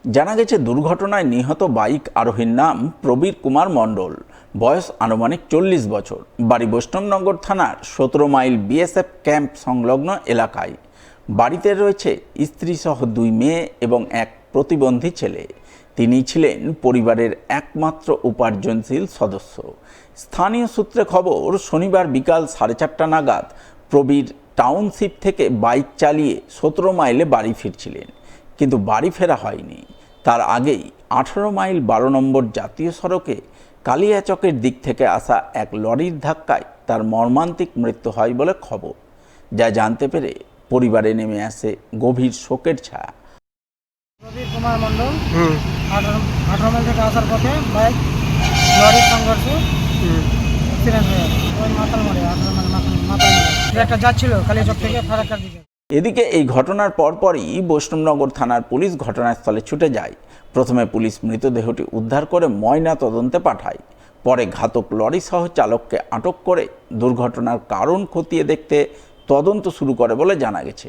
জানা গেছে দুর্ঘটনায় নিহত বাইক আরোহীর নাম প্রবীর কুমার মণ্ডল, বয়স আনুমানিক 40 বছর, বাড়ি বৈষ্ণবনগর থানার 17 মাইল বিএসএফ ক্যাম্প সংলগ্ন এলাকায়। বাড়িতে রয়েছে স্ত্রীসহ 2 মেয়ে এবং এক প্রতিবন্ধী ছেলে। তিনি ছিলেন পরিবারের একমাত্র উপার্জনশীল সদস্য। স্থানীয় সূত্রে খবর, শনিবার বিকাল 4:30 নাগাদ প্রবীর টাউনশিপ থেকে বাইক চালিয়ে 17 মাইলে বাড়ি ফিরছিলেন, কিন্তু বাড়ি ফেরা হয়নি। তার আগেই 18 মাইল 12 নম্বর জাতীয় সড়কে কালিয়াচকের দিক থেকে আসা এক লরির ধাক্কায় তার মর্মান্তিক মৃত্যু হয় বলে খবর। যা জানতে পেরে পরিবারে নেমে আসে গভীর শোকের ছায়া। প্রবীর কুমার মণ্ডল 18 মাইল থেকে আসার পথে বাইক লরির সংঘর্ষে অ্যাক্সিডেন্ট হয়ে গেছে। ওই মাতাল মারে 18 মাইল মাতাল মারে একটা যাচ্ছিল কালিয়াচক থেকে ফারাক্কার দিকে। এদিকে এই ঘটনার পরপরই বৈষ্ণবনগর থানার পুলিশ ঘটনাস্থলে ছুটে যায়। প্রথমে পুলিশ মৃতদেহটি উদ্ধার করে ময়না তদন্তে পাঠায়। পরে ঘাতক লরি সহ চালককে আটক করে দুর্ঘটনার কারণ খতিয়ে দেখতে তদন্ত শুরু করে বলে জানা গেছে।